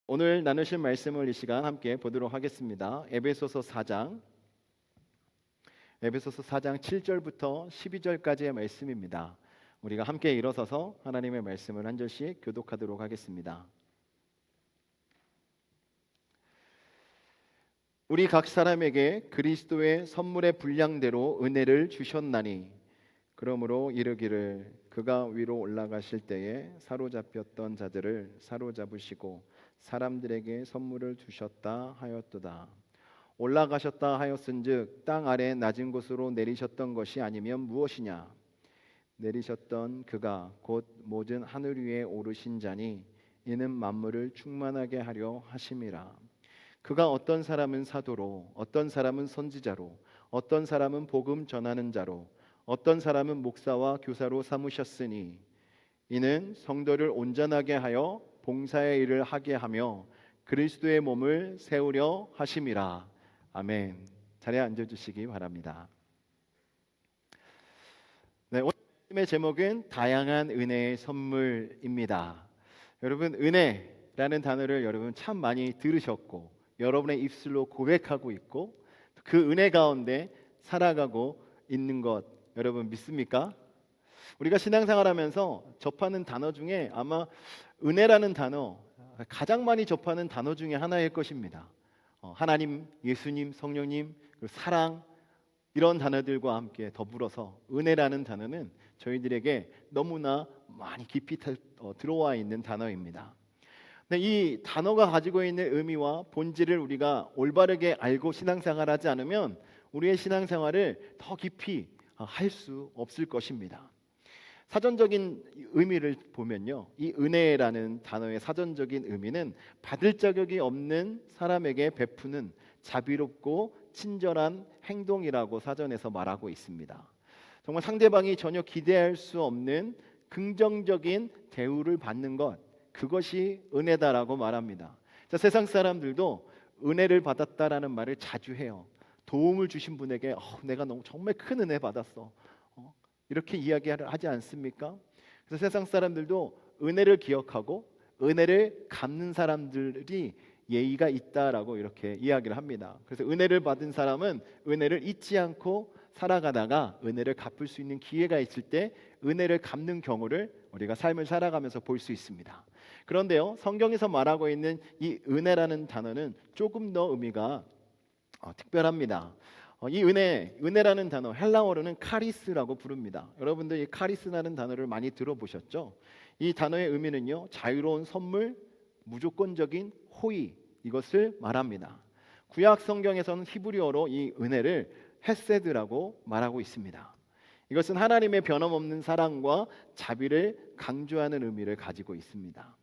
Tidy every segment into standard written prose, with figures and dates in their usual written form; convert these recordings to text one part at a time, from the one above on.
오늘 나누실 말씀을 이 시간 함께 보도록 하겠습니다. 에베소서 4장 7절부터 12절까지의 말씀입니다. 우리가 함께 일어서서 하나님의 말씀을 한 절씩 교독하도록 하겠습니다. 우리 각 사람에게 그리스도의 선물의 분량대로 은혜를 주셨나니 그러므로 이르기를 그가 위로 올라가실 때에 사로잡혔던 자들을 사로잡으시고 사람들에게 선물을 주셨다 하였도다. 올라가셨다 하였은즉 땅 아래 낮은 곳으로 내리셨던 것이 아니면 무엇이냐? 내리셨던 그가 곧 모든 하늘 위에 오르신 자니 이는 만물을 충만하게 하려 하심이라. 그가 어떤 사람은 사도로, 어떤 사람은 선지자로, 어떤 사람은 복음 전하는 자로, 어떤 사람은 목사와 교사로 삼으셨으니 이는 성도를 온전하게 하여 봉사의 일을 하게 하며 그리스도의 몸을 세우려 하심이라. 아멘. 자리에 앉아주시기 바랍니다. 네, 오늘의 제목은 다양한 은혜의 선물입니다. 여러분, 은혜라는 단어를 여러분 참 많이 들으셨고 여러분의 입술로 고백하고 있고 그 은혜 가운데 살아가고 있는 것 여러분 믿습니까? 우리가 신앙생활하면서 접하는 단어 중에 아마 은혜라는 단어 가장 많이 접하는 단어 중에 하나일 것입니다. 하나님, 예수님, 성령님, 그리고 사랑 이런 단어들과 함께 더불어서 은혜라는 단어는 저희들에게 너무나 많이 깊이 들어와 있는 단어입니다. 근데 이 단어가 가지고 있는 의미와 본질을 우리가 올바르게 알고 신앙생활하지 않으면 우리의 신앙생활을 더 깊이 할 수 없을 것입니다. 사전적인 의미를 보면요, 이 은혜라는 단어의 사전적인 의미는 받을 자격이 없는 사람에게 베푸는 자비롭고 친절한 행동이라고 사전에서 말하고 있습니다. 정말 상대방이 전혀 기대할 수 없는 긍정적인 대우를 받는 것, 그것이 은혜다라고 말합니다. 자, 세상 사람들도 은혜를 받았다라는 말을 자주 해요. 도움을 주신 분에게 내가 너무 정말 큰 은혜 받았어, 이렇게 이야기를 하지 않습니까? 그래서 세상 사람들도 은혜를 기억하고 은혜를 갚는 사람들이 예의가 있다라고 이렇게 이야기를 합니다. 그래서 은혜를 받은 사람은 은혜를 잊지 않고 살아가다가 은혜를 갚을 수 있는 기회가 있을 때 은혜를 갚는 경우를 우리가 삶을 살아가면서 볼 수 있습니다. 그런데요, 성경에서 말하고 있는 이 은혜라는 단어는 조금 더 의미가 특별합니다. 이 은혜라는 단어 헬라어로는 카리스라고 부릅니다. 여러분들 이 카리스라는 단어를 많이 들어보셨죠? 이 단어의 의미는요, 자유로운 선물, 무조건적인 호의, 이것을 말합니다. 구약 성경에서는 히브리어로 이 은혜를 헤세드라고 말하고 있습니다. 이것은 하나님의 변함없는 사랑과 자비를 강조하는 의미를 가지고 있습니다.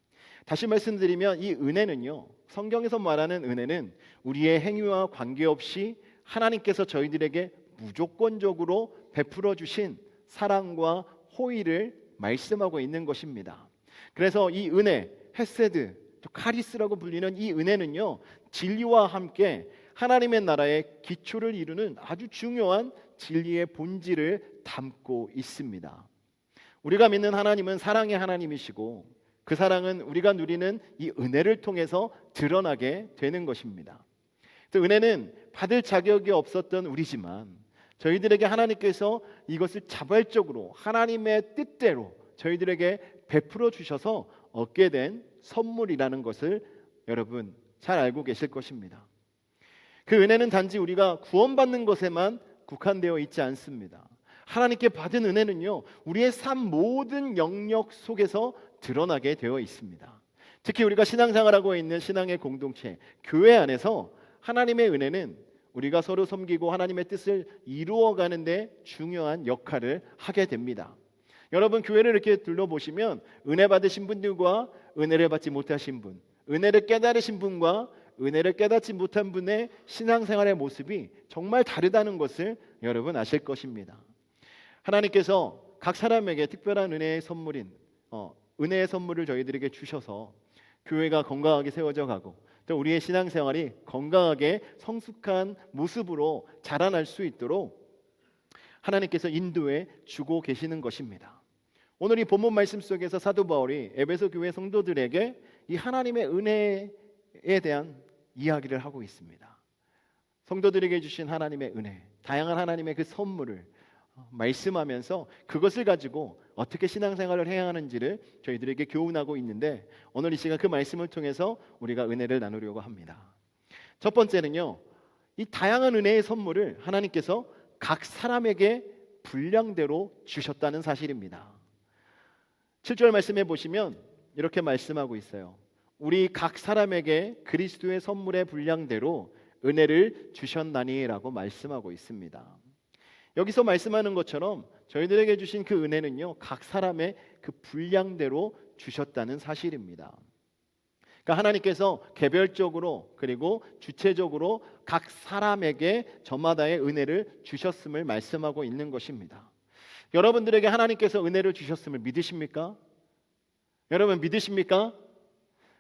다시 말씀드리면 이 은혜는요, 성경에서 말하는 은혜는 우리의 행위와 관계없이 하나님께서 저희들에게 무조건적으로 베풀어 주신 사랑과 호의를 말씀하고 있는 것입니다. 그래서 이 은혜, 헤세드, 카리스라고 불리는 이 은혜는요, 진리와 함께 하나님의 나라의 기초를 이루는 아주 중요한 진리의 본질을 담고 있습니다. 우리가 믿는 하나님은 사랑의 하나님이시고 그 사랑은 우리가 누리는 이 은혜를 통해서 드러나게 되는 것입니다. 은혜는 받을 자격이 없었던 우리지만 저희들에게 하나님께서 이것을 자발적으로 하나님의 뜻대로 저희들에게 베풀어 주셔서 얻게 된 선물이라는 것을 여러분 잘 알고 계실 것입니다. 그 은혜는 단지 우리가 구원받는 것에만 국한되어 있지 않습니다. 하나님께 받은 은혜는요, 우리의 삶 모든 영역 속에서 드러나게 되어 있습니다. 특히 우리가 신앙생활하고 있는 신앙의 공동체, 교회 안에서 하나님의 은혜는 우리가 서로 섬기고 하나님의 뜻을 이루어가는 데 중요한 역할을 하게 됩니다. 여러분, 교회를 이렇게 둘러보시면 은혜 받으신 분들과 은혜를 받지 못하신 분, 은혜를 깨달으신 분과 은혜를 깨닫지 못한 분의 신앙생활의 모습이 정말 다르다는 것을 여러분 아실 것입니다. 하나님께서 각 사람에게 특별한 은혜의 선물인 은혜의 선물을 저희들에게 주셔서 교회가 건강하게 세워져 가고 또 우리의 신앙생활이 건강하게 성숙한 모습으로 자라날 수 있도록 하나님께서 인도해 주고 계시는 것입니다. 오늘 이 본문 말씀 속에서 사도 바울이 에베소 교회 성도들에게 이 하나님의 은혜의 은혜에 대한 이야기를 하고 있습니다. 성도들에게 주신 하나님의 은혜, 다양한 하나님의 그 선물을 말씀하면서 그것을 가지고 어떻게 신앙생활을 해야 하는지를 저희들에게 교훈하고 있는데, 오늘 이 시간 그 말씀을 통해서 우리가 은혜를 나누려고 합니다. 첫 번째는요, 이 다양한 은혜의 선물을 하나님께서 각 사람에게 분량대로 주셨다는 사실입니다. 7절 말씀해 보시면 이렇게 말씀하고 있어요. 우리 각 사람에게 그리스도의 선물의 분량대로 은혜를 주셨나니라고 말씀하고 있습니다. 여기서 말씀하는 것처럼 저희들에게 주신 그 은혜는요, 각 사람의 그 분량대로 주셨다는 사실입니다. 그러니까 하나님께서 개별적으로 그리고 주체적으로 각 사람에게 저마다의 은혜를 주셨음을 말씀하고 있는 것입니다. 여러분들에게 하나님께서 은혜를 주셨음을 믿으십니까? 여러분 믿으십니까?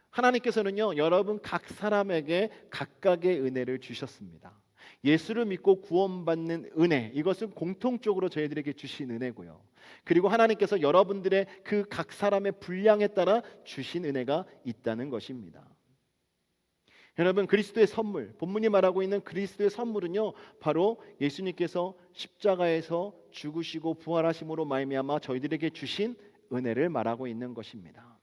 하나님께서는요, 여러분 각 사람에게 각각의 은혜를 주셨습니다. 예수를 믿고 구원받는 은혜, 이것은 공통적으로 저희들에게 주신 은혜고요. 그리고 하나님께서 여러분들의 그 각 사람의 분량에 따라 주신 은혜가 있다는 것입니다. 여러분, 그리스도의 선물, 본문이 말하고 있는 그리스도의 선물은요, 바로 예수님께서 십자가에서 죽으시고 부활하심으로 말미암아 저희들에게 주신 은혜를 말하고 있는 것입니다.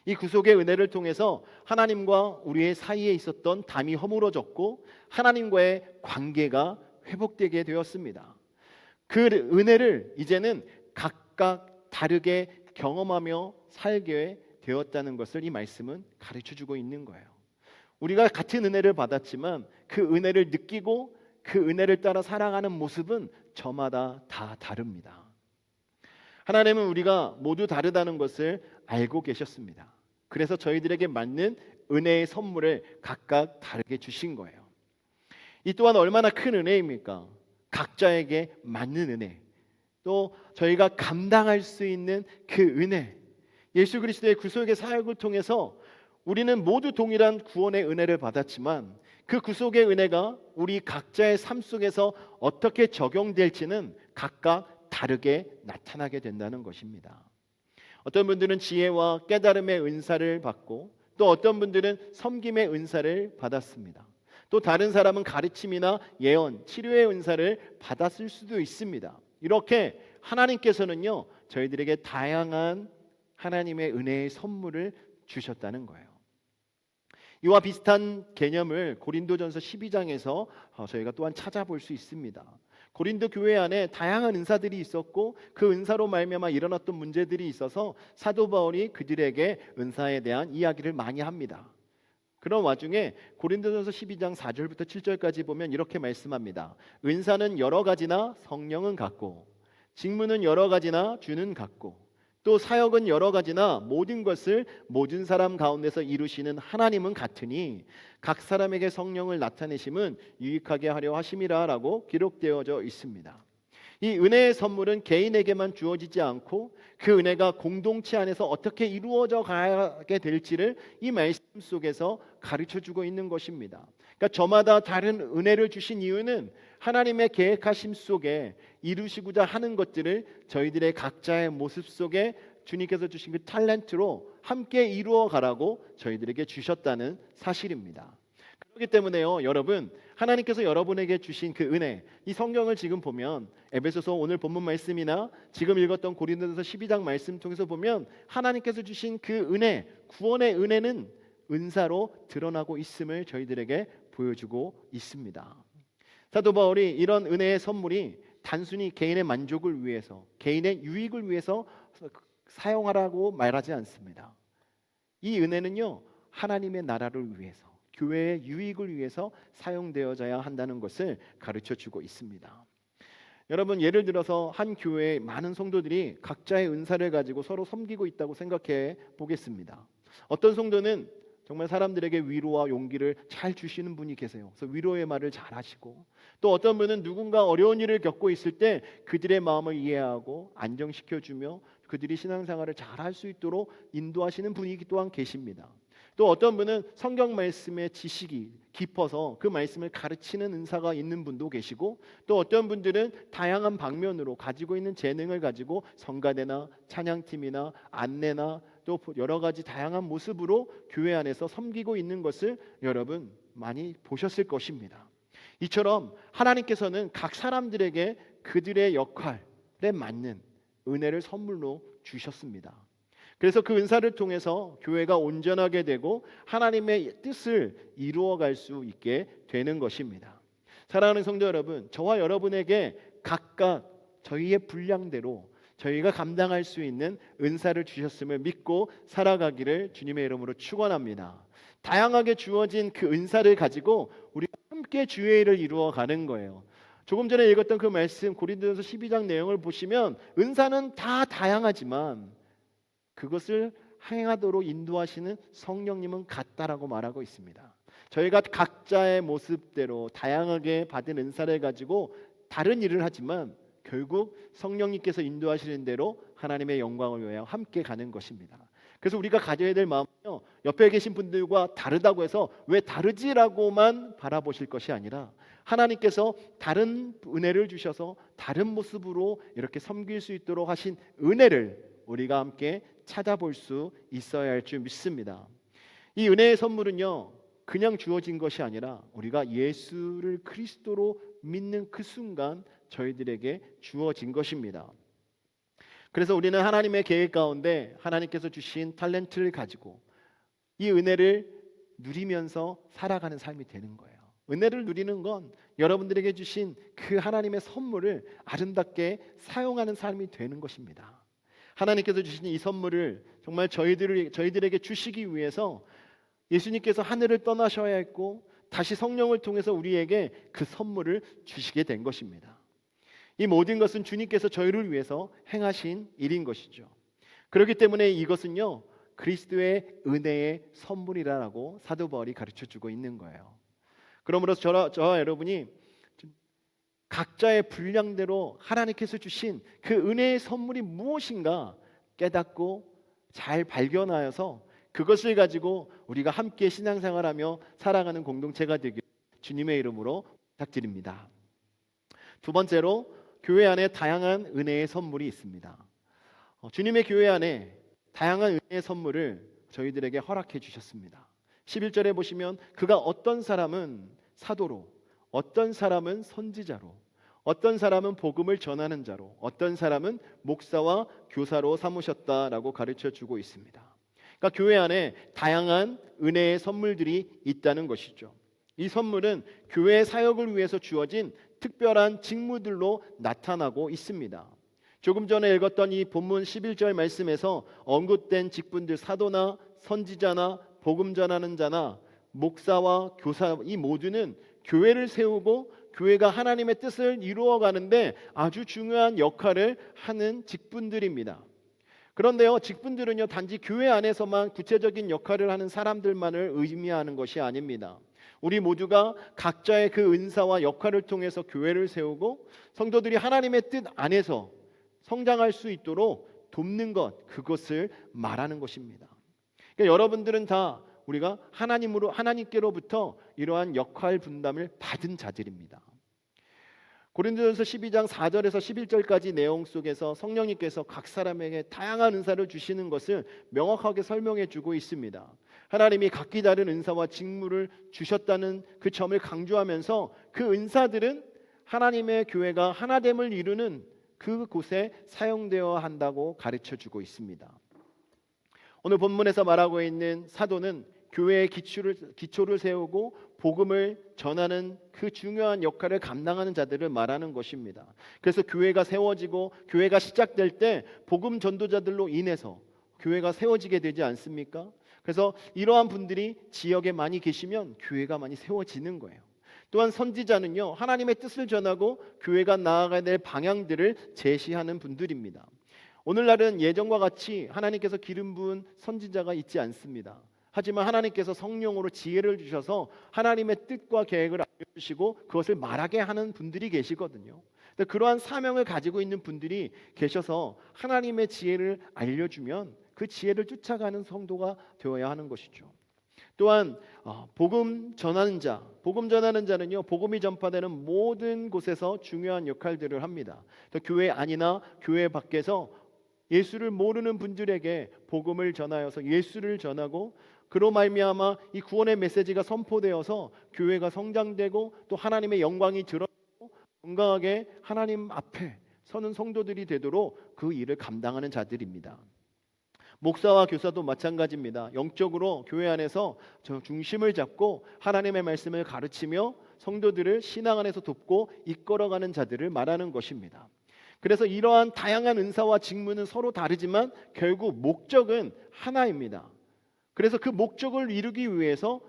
이 구속의 은혜를 통해서 하나님과 우리의 사이에 있었던 담이 허물어졌고 하나님과의 관계가 회복되게 되었습니다. 그 은혜를 이제는 각각 다르게 경험하며 살게 되었다는 것을 이 말씀은 가르쳐주고 있는 거예요. 우리가 같은 은혜를 받았지만 그 은혜를 느끼고 그 은혜를 따라 살아가는 모습은 저마다 다 다릅니다. 하나님은 우리가 모두 다르다는 것을 알고 계셨습니다. 그래서 저희들에게 맞는 은혜의 선물을 각각 다르게 주신 거예요. 이 또한 얼마나 큰 은혜입니까? 각자에게 맞는 은혜, 또 저희가 감당할 수 있는 그 은혜, 예수 그리스도의 구속의 사역을 통해서 우리는 모두 동일한 구원의 은혜를 받았지만 그 구속의 은혜가 우리 각자의 삶 속에서 어떻게 적용될지는 각각 다르게 나타나게 된다는 것입니다. 어떤 분들은 지혜와 깨달음의 은사를 받고 또 어떤 분들은 섬김의 은사를 받았습니다. 또 다른 사람은 가르침이나 예언, 치료의 은사를 받았을 수도 있습니다. 이렇게 하나님께서는요, 저희들에게 다양한 하나님의 은혜의 선물을 주셨다는 거예요. 이와 비슷한 개념을 고린도전서 12장에서 저희가 또한 찾아볼 수 있습니다. 고린도 교회 안에 다양한 은사들이 있었고 그 은사로 말미암아 일어났던 문제들이 있어서 사도 바울이 그들에게 은사에 대한 이야기를 많이 합니다. 그런 와중에 고린도전서 12장 4절부터 7절까지 보면 이렇게 말씀합니다. 은사는 여러 가지나 성령은 같고 직무는 여러 가지나 주는 같고 또 사역은 여러 가지나 모든 것을 모든 사람 가운데서 이루시는 하나님은 같으니 각 사람에게 성령을 나타내심은 유익하게 하려 하심이라라고 기록되어져 있습니다. 이 은혜의 선물은 개인에게만 주어지지 않고 그 은혜가 공동체 안에서 어떻게 이루어져 가게 될지를 이 말씀 속에서 가르쳐주고 있는 것입니다. 그러니까 저마다 다른 은혜를 주신 이유는 하나님의 계획하심 속에 이루시고자 하는 것들을 저희들의 각자의 모습 속에 주님께서 주신 그 탤런트로 함께 이루어 가라고 저희들에게 주셨다는 사실입니다. 그렇기 때문에요, 여러분, 하나님께서 여러분에게 주신 그 은혜, 이 성경을 지금 보면 에베소서 오늘 본문 말씀이나 지금 읽었던 고린도전서 12장 말씀 통해서 보면 하나님께서 주신 그 은혜, 구원의 은혜는 은사로 드러나고 있음을 저희들에게 보여주고 있습니다. 사도 바울이 이런 은혜의 선물이 단순히 개인의 만족을 위해서, 개인의 유익을 위해서 사용하라고 말하지 않습니다. 이 은혜는요, 하나님의 나라를 위해서, 교회의 유익을 위해서 사용되어져야 한다는 것을 가르쳐주고 있습니다. 여러분, 예를 들어서 한 교회의 많은 성도들이 각자의 은사를 가지고 서로 섬기고 있다고 생각해 보겠습니다. 어떤 성도는 정말 사람들에게 위로와 용기를 잘 주시는 분이 계세요. 그래서 위로의 말을 잘 하시고, 또 어떤 분은 누군가 어려운 일을 겪고 있을 때 그들의 마음을 이해하고 안정시켜주며 그들이 신앙생활을 잘 할 수 있도록 인도하시는 분이 또한 계십니다. 또 어떤 분은 성경 말씀의 지식이 깊어서 그 말씀을 가르치는 은사가 있는 분도 계시고, 또 어떤 분들은 다양한 방면으로 가지고 있는 재능을 가지고 성가대나 찬양팀이나 안내나 또 여러 가지 다양한 모습으로 교회 안에서 섬기고 있는 것을 여러분 많이 보셨을 것입니다. 이처럼 하나님께서는 각 사람들에게 그들의 역할에 맞는 은혜를 선물로 주셨습니다. 그래서 그 은사를 통해서 교회가 온전하게 되고 하나님의 뜻을 이루어갈 수 있게 되는 것입니다. 사랑하는 성도 여러분, 저와 여러분에게 각각 저희의 분량대로 저희가 감당할 수 있는 은사를 주셨음을 믿고 살아가기를 주님의 이름으로 축원합니다. 다양하게 주어진 그 은사를 가지고 우리가 함께 주의 일을 이루어가는 거예요. 조금 전에 읽었던 그 말씀 고린도전서 12장 내용을 보시면 은사는 다 다양하지만 그것을 행하도록 인도하시는 성령님은 같다라고 말하고 있습니다. 저희가 각자의 모습대로 다양하게 받은 은사를 가지고 다른 일을 하지만 결국 성령님께서 인도하시는 대로 하나님의 영광을 위하여 함께 가는 것입니다. 그래서 우리가 가져야 될 마음은요, 옆에 계신 분들과 다르다고 해서 왜 다르지라고만 바라보실 것이 아니라 하나님께서 다른 은혜를 주셔서 다른 모습으로 이렇게 섬길 수 있도록 하신 은혜를 우리가 함께 찾아볼 수 있어야 할 줄 믿습니다. 이 은혜의 선물은요, 그냥 주어진 것이 아니라 우리가 예수를 그리스도로 믿는 그 순간 저희들에게 주어진 것입니다. 그래서 우리는 하나님의 계획 가운데 하나님께서 주신 탤런트를 가지고 이 은혜를 누리면서 살아가는 삶이 되는 거예요. 은혜를 누리는 건 여러분들에게 주신 그 하나님의 선물을 아름답게 사용하는 삶이 되는 것입니다. 하나님께서 주신 이 선물을 정말 저희들에게 주시기 위해서 예수님께서 하늘을 떠나셔야 했고 다시 성령을 통해서 우리에게 그 선물을 주시게 된 것입니다. 이 모든 것은 주님께서 저희를 위해서 행하신 일인 것이죠. 그렇기 때문에 이것은요, 그리스도의 은혜의 선물이라고 사도 바울이 가르쳐주고 있는 거예요. 그러므로 저와 여러분이 각자의 분량대로 하나님께서 주신 그 은혜의 선물이 무엇인가 깨닫고 잘 발견하여서 그것을 가지고 우리가 함께 신앙생활하며 살아가는 공동체가 되길 주님의 이름으로 부탁드립니다. 두 번째로 교회 안에 다양한 은혜의 선물이 있습니다. 주님의 교회 안에 다양한 은혜의 선물을 저희들에게 허락해 주셨습니다. 11절에 보시면 그가 어떤 사람은 사도로, 어떤 사람은 선지자로, 어떤 사람은 복음을 전하는 자로, 어떤 사람은 목사와 교사로 삼으셨다라고 가르쳐주고 있습니다. 그러니까 교회 안에 다양한 은혜의 선물들이 있다는 것이죠. 이 선물은 교회의 사역을 위해서 주어진 특별한 직무들로 나타나고 있습니다. 조금 전에 읽었던 이 본문 11절 말씀에서 언급된 직분들, 사도나 선지자나 복음 전하는 자나 목사와 교사, 이 모두는 교회를 세우고 교회가 하나님의 뜻을 이루어가는데 아주 중요한 역할을 하는 직분들입니다. 그런데요, 직분들은요 단지 교회 안에서만 구체적인 역할을 하는 사람들만을 의미하는 것이 아닙니다. 우리 모두가 각자의 그 은사와 역할을 통해서 교회를 세우고 성도들이 하나님의 뜻 안에서 성장할 수 있도록 돕는 것, 그것을 말하는 것입니다. 그러니까 여러분들은 다 우리가 하나님께로부터 이러한 역할 분담을 받은 자들입니다. 고린도전서 12장 4절에서 11절까지 내용 속에서 성령님께서 각 사람에게 다양한 은사를 주시는 것을 명확하게 설명해 주고 있습니다. 하나님이 각기 다른 은사와 직무를 주셨다는 그 점을 강조하면서 그 은사들은 하나님의 교회가 하나됨을 이루는 그곳에 사용되어야 한다고 가르쳐 주고 있습니다. 오늘 본문에서 말하고 있는 사도는 교회의 기초를 세우고 복음을 전하는 그 중요한 역할을 감당하는 자들을 말하는 것입니다. 그래서 교회가 세워지고 교회가 시작될 때 복음 전도자들로 인해서 교회가 세워지게 되지 않습니까? 그래서 이러한 분들이 지역에 많이 계시면 교회가 많이 세워지는 거예요. 또한 선지자는요, 하나님의 뜻을 전하고 교회가 나아가야 될 방향들을 제시하는 분들입니다. 오늘날은 예전과 같이 하나님께서 기름 부은 선지자가 있지 않습니다. 하지만 하나님께서 성령으로 지혜를 주셔서 하나님의 뜻과 계획을 알려주시고 그것을 말하게 하는 분들이 계시거든요. 그러한 사명을 가지고 있는 분들이 계셔서 하나님의 지혜를 알려주면 그 지혜를 쫓아가는 성도가 되어야 하는 것이죠. 또한 복음 전하는 자는요, 복음이 전파되는 모든 곳에서 중요한 역할들을 합니다. 또 교회 안이나 교회 밖에서 예수를 모르는 분들에게 복음을 전하여서 예수를 전하고 그로 말미암아 이 구원의 메시지가 선포되어서 교회가 성장되고 또 하나님의 영광이 드러나고 건강하게 하나님 앞에 서는 성도들이 되도록 그 일을 감당하는 자들입니다. 목사와 교사도 마찬가지입니다. 영적으로 교회 안에서 저 중심을 잡고 하나님의 말씀을 가르치며 성도들을 신앙 안에서 돕고 이끌어가는 자들을 말하는 것입니다. 그래서 이러한 다양한 은사와 직무는 서로 다르지만 결국 목적은 하나입니다. 그래서 그 목적을 이루기 위해서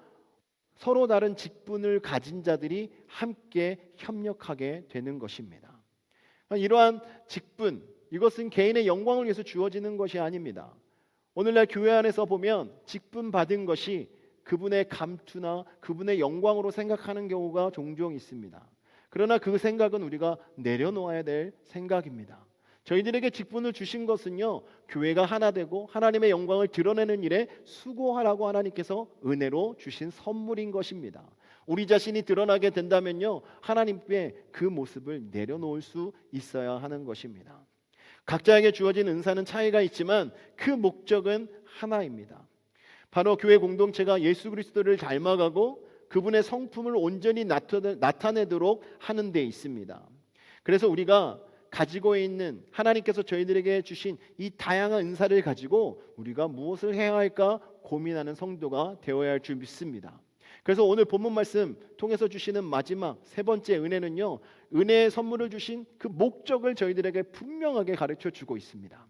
서로 다른 직분을 가진 자들이 함께 협력하게 되는 것입니다. 이러한 직분, 이것은 개인의 영광을 위해서 주어지는 것이 아닙니다. 오늘날 교회 안에서 보면 직분 받은 것이 그분의 감투나 그분의 영광으로 생각하는 경우가 종종 있습니다. 그러나 그 생각은 우리가 내려놓아야 될 생각입니다. 저희들에게 직분을 주신 것은요, 교회가 하나 되고 하나님의 영광을 드러내는 일에 수고하라고 하나님께서 은혜로 주신 선물인 것입니다. 우리 자신이 드러나게 된다면요, 하나님께 그 모습을 내려놓을 수 있어야 하는 것입니다. 각자에게 주어진 은사는 차이가 있지만 그 목적은 하나입니다. 바로 교회 공동체가 예수 그리스도를 닮아가고 그분의 성품을 온전히 나타내도록 하는 데 있습니다. 그래서 우리가 가지고 있는 하나님께서 저희들에게 주신 이 다양한 은사를 가지고 우리가 무엇을 해야 할까 고민하는 성도가 되어야 할 줄 믿습니다. 그래서 오늘 본문 말씀 통해서 주시는 마지막 세 번째 은혜는요, 은혜의 선물을 주신 그 목적을 저희들에게 분명하게 가르쳐 주고 있습니다.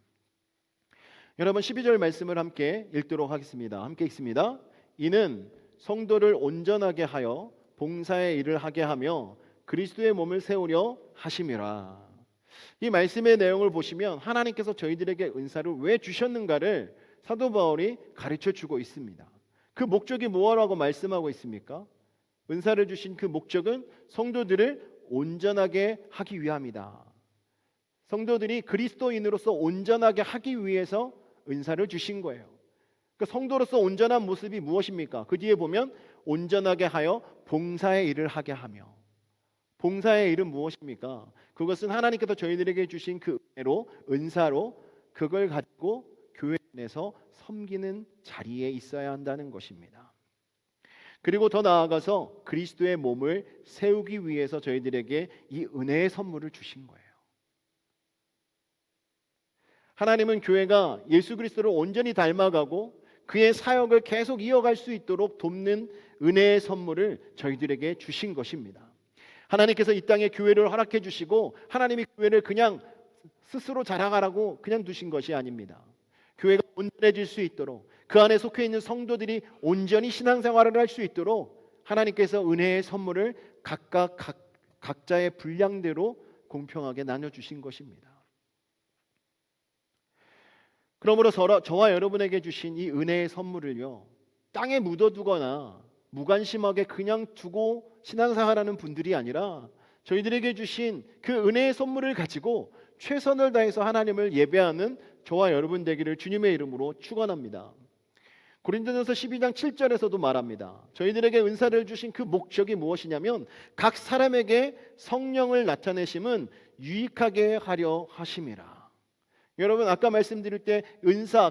여러분 12절 말씀을 함께 읽도록 하겠습니다. 함께 읽습니다. 이는 성도를 온전하게 하여 봉사의 일을 하게 하며 그리스도의 몸을 세우려 하심이라. 이 말씀의 내용을 보시면 하나님께서 저희들에게 은사를 왜 주셨는가를 사도 바울이 가르쳐 주고 있습니다. 그 목적이 무엇이라고 말씀하고 있습니까? 은사를 주신 그 목적은 성도들을 온전하게 하기 위함이다. 성도들이 그리스도인으로서 온전하게 하기 위해서 은사를 주신 거예요. 그러니까 성도로서 온전한 모습이 무엇입니까? 그 뒤에 보면 온전하게 하여 봉사의 일을 하게 하며, 봉사의 일은 무엇입니까? 그것은 하나님께서 저희들에게 주신 그 은혜로, 은사로 그걸 가지고 교회 안에서 섬기는 자리에 있어야 한다는 것입니다. 그리고 더 나아가서 그리스도의 몸을 세우기 위해서 저희들에게 이 은혜의 선물을 주신 거예요. 하나님은 교회가 예수 그리스도를 온전히 닮아가고 그의 사역을 계속 이어갈 수 있도록 돕는 은혜의 선물을 저희들에게 주신 것입니다. 하나님께서 이 땅에 교회를 허락해 주시고 하나님이 교회를 그냥 스스로 자라가라고 그냥 두신 것이 아닙니다. 교회가 온전해질 수 있도록 그 안에 속해 있는 성도들이 온전히 신앙생활을 할 수 있도록 하나님께서 은혜의 선물을 각각 각자의 분량대로 공평하게 나눠주신 것입니다. 그러므로 저와 여러분에게 주신 이 은혜의 선물을요, 땅에 묻어두거나 무관심하게 그냥 두고 신앙생활하는 분들이 아니라 저희들에게 주신 그 은혜의 선물을 가지고 최선을 다해서 하나님을 예배하는 저와 여러분 되기를 주님의 이름으로 축원합니다. 고린도전서 12장 7절에서도 말합니다. 저희들에게 은사를 주신 그 목적이 무엇이냐면 각 사람에게 성령을 나타내심은 유익하게 하려 하심이라. 여러분 아까 말씀드릴 때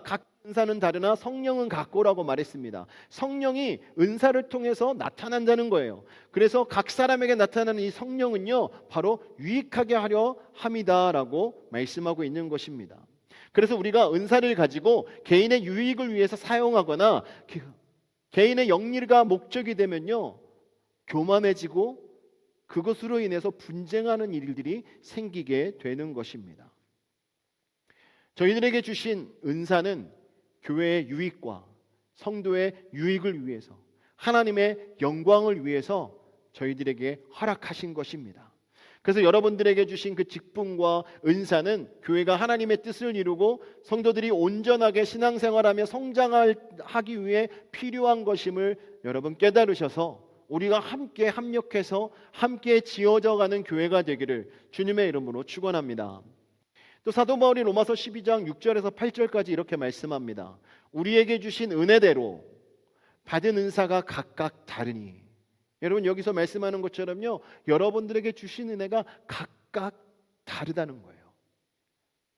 각 은사는 다르나 성령은 같고라고 말했습니다. 성령이 은사를 통해서 나타난다는 거예요. 그래서 각 사람에게 나타나는 이 성령은요, 바로 유익하게 하려 함이다라고 말씀하고 있는 것입니다. 그래서 우리가 은사를 가지고 개인의 유익을 위해서 사용하거나 개인의 영리가 목적이 되면요, 교만해지고 그것으로 인해서 분쟁하는 일들이 생기게 되는 것입니다. 저희들에게 주신 은사는 교회의 유익과 성도의 유익을 위해서, 하나님의 영광을 위해서 저희들에게 허락하신 것입니다. 그래서 여러분들에게 주신 그 직분과 은사는 교회가 하나님의 뜻을 이루고 성도들이 온전하게 신앙생활하며 성장하기 위해 필요한 것임을 여러분 깨달으셔서 우리가 함께 합력해서 함께 지어져가는 교회가 되기를 주님의 이름으로 축원합니다. 또 사도 바울이 로마서 12장 6절에서 8절까지 이렇게 말씀합니다. 우리에게 주신 은혜대로 받은 은사가 각각 다르니. 여러분 여기서 말씀하는 것처럼요, 여러분들에게 주신 은혜가 각각 다르다는 거예요.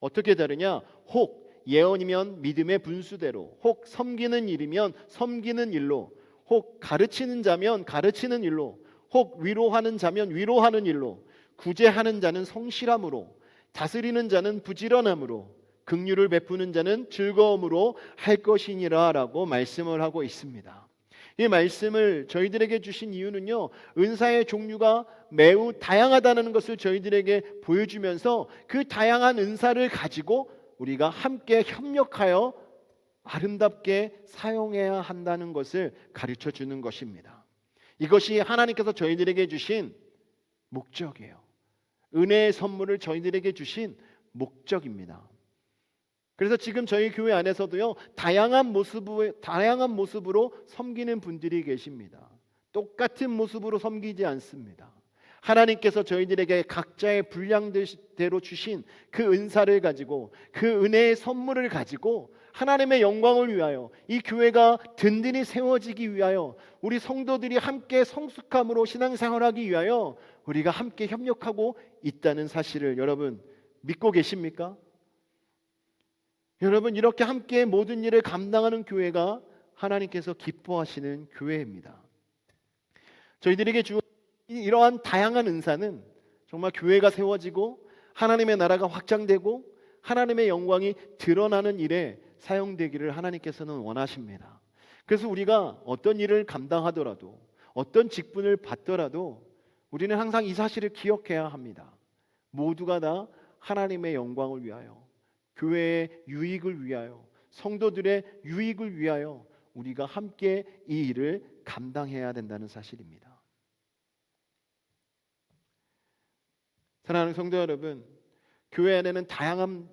어떻게 다르냐? 혹 예언이면 믿음의 분수대로, 혹 섬기는 일이면 섬기는 일로, 혹 가르치는 자면 가르치는 일로, 혹 위로하는 자면 위로하는 일로, 구제하는 자는 성실함으로, 다스리는 자는 부지런함으로, 긍휼을 베푸는 자는 즐거움으로 할 것이니라라고 말씀을 하고 있습니다. 이 말씀을 저희들에게 주신 이유는요, 은사의 종류가 매우 다양하다는 것을 저희들에게 보여주면서 그 다양한 은사를 가지고 우리가 함께 협력하여 아름답게 사용해야 한다는 것을 가르쳐 주는 것입니다. 이것이 하나님께서 저희들에게 주신 목적이에요. 은혜의 선물을 저희들에게 주신 목적입니다. 그래서 지금 저희 교회 안에서도요, 다양한 모습으로 섬기는 분들이 계십니다. 똑같은 모습으로 섬기지 않습니다. 하나님께서 저희들에게 각자의 분량대로 주신 그 은사를 가지고, 그 은혜의 선물을 가지고 하나님의 영광을 위하여, 이 교회가 든든히 세워지기 위하여, 우리 성도들이 함께 성숙함으로 신앙생활하기 위하여 우리가 함께 협력하고 있다는 사실을 여러분 믿고 계십니까? 여러분, 이렇게 함께 모든 일을 감당하는 교회가 하나님께서 기뻐하시는 교회입니다. 저희들에게 주 이러한 다양한 은사는 정말 교회가 세워지고 하나님의 나라가 확장되고 하나님의 영광이 드러나는 일에 사용되기를 하나님께서는 원하십니다. 그래서 우리가 어떤 일을 감당하더라도, 어떤 직분을 받더라도 우리는 항상 이 사실을 기억해야 합니다. 모두가 다 하나님의 영광을 위하여, 교회의 유익을 위하여, 성도들의 유익을 위하여 우리가 함께 이 일을 감당해야 된다는 사실입니다. 사랑하는 성도 여러분, 교회 안에는 다양한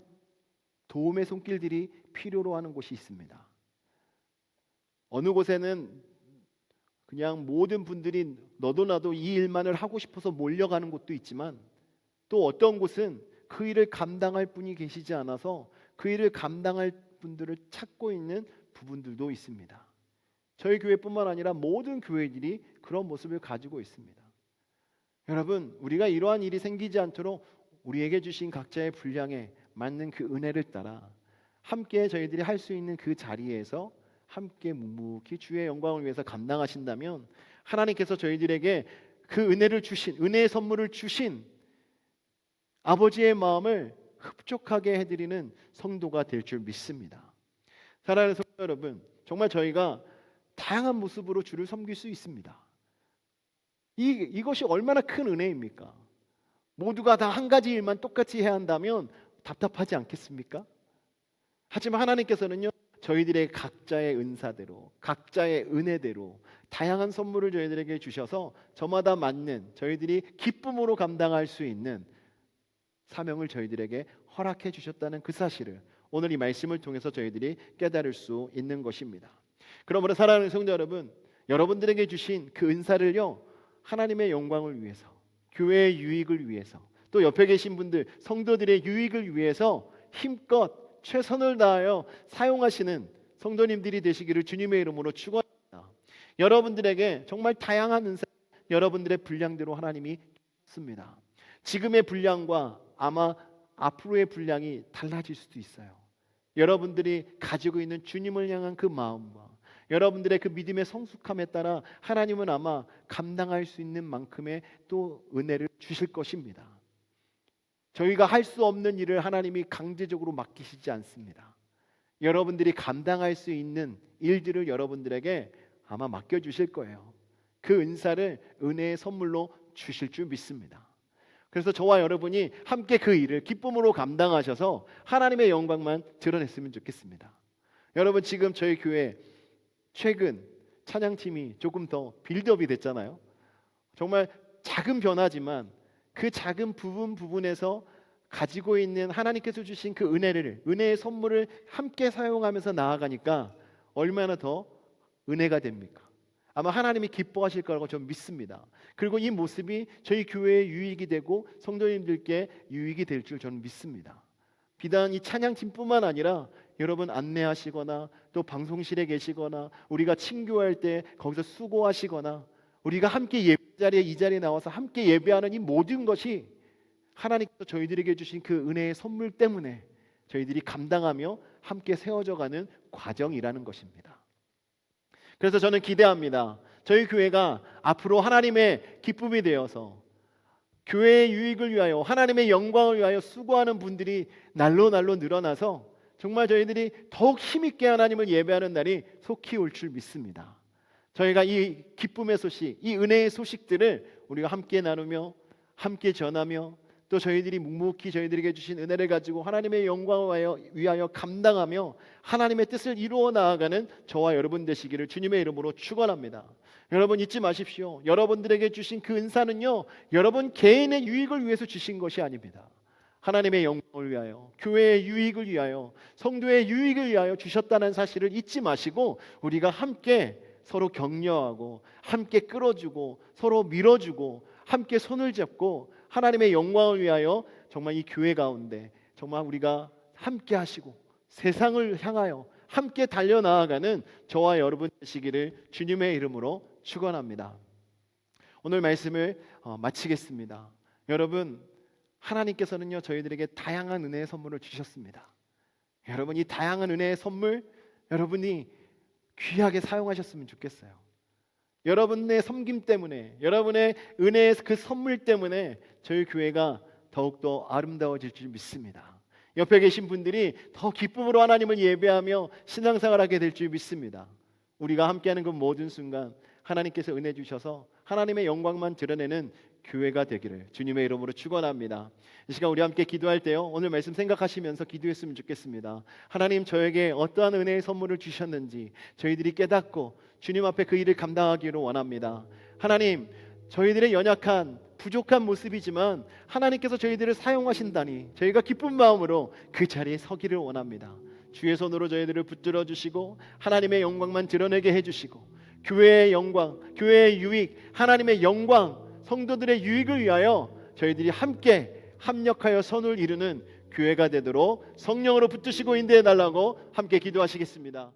도움의 손길들이 필요로 하는 곳이 있습니다. 어느 곳에는 그냥 모든 분들이 너도 나도 이 일만을 하고 싶어서 몰려가는 곳도 있지만, 또 어떤 곳은 그 일을 감당할 분이 계시지 않아서 그 일을 감당할 분들을 찾고 있는 부분들도 있습니다. 저희 교회뿐만 아니라 모든 교회들이 그런 모습을 가지고 있습니다. 여러분, 우리가 이러한 일이 생기지 않도록 우리에게 주신 각자의 분량에 맞는 그 은혜를 따라 함께 저희들이 할 수 있는 그 자리에서 함께 묵묵히 주의 영광을 위해서 감당하신다면, 하나님께서 저희들에게 그 은혜를 주신, 은혜의 선물을 주신 아버지의 마음을 흡족하게 해드리는 성도가 될 줄 믿습니다. 사랑하는 성도 여러분, 정말 저희가 다양한 모습으로 주를 섬길 수 있습니다. 이것이 얼마나 큰 은혜입니까? 모두가 다 한 가지 일만 똑같이 해야 한다면 답답하지 않겠습니까? 하지만 하나님께서는요, 저희들의 각자의 은사대로, 각자의 은혜대로 다양한 선물을 저희들에게 주셔서 저마다 맞는, 저희들이 기쁨으로 감당할 수 있는 사명을 저희들에게 허락해 주셨다는 그 사실을 오늘 이 말씀을 통해서 저희들이 깨달을 수 있는 것입니다. 그러므로 사랑하는 성도 여러분, 여러분들에게 주신 그 은사를요, 하나님의 영광을 위해서, 교회의 유익을 위해서, 또 옆에 계신 분들 성도들의 유익을 위해서 힘껏 최선을 다하여 사용하시는 성도님들이 되시기를 주님의 이름으로 축원합니다. 여러분들에게 정말 다양한 은사, 여러분들의 분량대로 하나님이 줬습니다. 지금의 분량과 아마 앞으로의 분량이 달라질 수도 있어요. 여러분들이 가지고 있는 주님을 향한 그 마음과 여러분들의 그 믿음의 성숙함에 따라 하나님은 아마 감당할 수 있는 만큼의 또 은혜를 주실 것입니다. 저희가 할 수 없는 일을 하나님이 강제적으로 맡기시지 않습니다. 여러분들이 감당할 수 있는 일들을 여러분들에게 아마 맡겨주실 거예요. 그 은사를 은혜의 선물로 주실 줄 믿습니다. 그래서 저와 여러분이 함께 그 일을 기쁨으로 감당하셔서 하나님의 영광만 드러냈으면 좋겠습니다. 여러분, 지금 저희 교회 최근 찬양팀이 조금 더 빌드업이 됐잖아요. 정말 작은 변화지만 그 작은 부분에서 가지고 있는 하나님께서 주신 그 은혜의 선물을 함께 사용하면서 나아가니까 얼마나 더 은혜가 됩니까? 아마 하나님이 기뻐하실 거라고 저는 믿습니다. 그리고 이 모습이 저희 교회의 유익이 되고 성도님들께 유익이 될 줄 저는 믿습니다. 비단 이 찬양팀뿐만 아니라 여러분 안내하시거나 또 방송실에 계시거나 우리가 친교할 때 거기서 수고하시거나 우리가 함께 예배 이 자리에 나와서 함께 예배하는 이 모든 것이 하나님께서 저희들에게 주신 그 은혜의 선물 때문에 저희들이 감당하며 함께 세워져가는 과정이라는 것입니다. 그래서 저는 기대합니다. 저희 교회가 앞으로 하나님의 기쁨이 되어서 교회의 유익을 위하여 하나님의 영광을 위하여 수고하는 분들이 날로 늘어나서 정말 저희들이 더욱 힘있게 하나님을 예배하는 날이 속히 올 줄 믿습니다. 저희가 이 기쁨의 소식, 이 은혜의 소식들을 우리가 함께 나누며 함께 전하며 또 저희들이 묵묵히 저희들에게 주신 은혜를 가지고 하나님의 영광을 위하여 감당하며 하나님의 뜻을 이루어 나아가는 저와 여러분 되시기를 주님의 이름으로 축원합니다. 여러분 잊지 마십시오. 여러분들에게 주신 그 은사는요, 여러분 개인의 유익을 위해서 주신 것이 아닙니다. 하나님의 영광을 위하여, 교회의 유익을 위하여, 성도의 유익을 위하여 주셨다는 사실을 잊지 마시고 우리가 함께 서로 격려하고 함께 끌어주고 서로 밀어주고 함께 손을 잡고 하나님의 영광을 위하여 정말 이 교회 가운데 정말 우리가 함께 하시고 세상을 향하여 함께 달려나아가는 저와 여러분 되시기를 주님의 이름으로 축원합니다. 오늘 말씀을 마치겠습니다. 여러분, 하나님께서는요 저희들에게 다양한 은혜의 선물을 주셨습니다. 여러분, 이 다양한 은혜의 선물 여러분이 귀하게 사용하셨으면 좋겠어요. 여러분의 섬김 때문에, 여러분의 은혜의 그 선물 때문에 저희 교회가 더욱더 아름다워질 줄 믿습니다. 옆에 계신 분들이 더 기쁨으로 하나님을 예배하며 신앙생활하게 될 줄 믿습니다. 우리가 함께하는 그 모든 순간 하나님께서 은혜 주셔서 하나님의 영광만 드러내는 교회가 되기를 주님의 이름으로 축원합니다. 이 시간 우리 함께 기도할 때요, 오늘 말씀 생각하시면서 기도했으면 좋겠습니다. 하나님, 저에게 어떠한 은혜의 선물을 주셨는지 저희들이 깨닫고 주님 앞에 그 일을 감당하기를 원합니다. 하나님, 저희들의 연약한 부족한 모습이지만 하나님께서 저희들을 사용하신다니 저희가 기쁜 마음으로 그 자리에 서기를 원합니다. 주의 손으로 저희들을 붙들어 주시고 하나님의 영광만 드러내게 해주시고 교회의 영광, 교회의 유익, 하나님의 영광, 성도들의 유익을 위하여 저희들이 함께 합력하여 선을 이루는 교회가 되도록 성령으로 붙드시고 인도해 달라고 함께 기도하시겠습니다.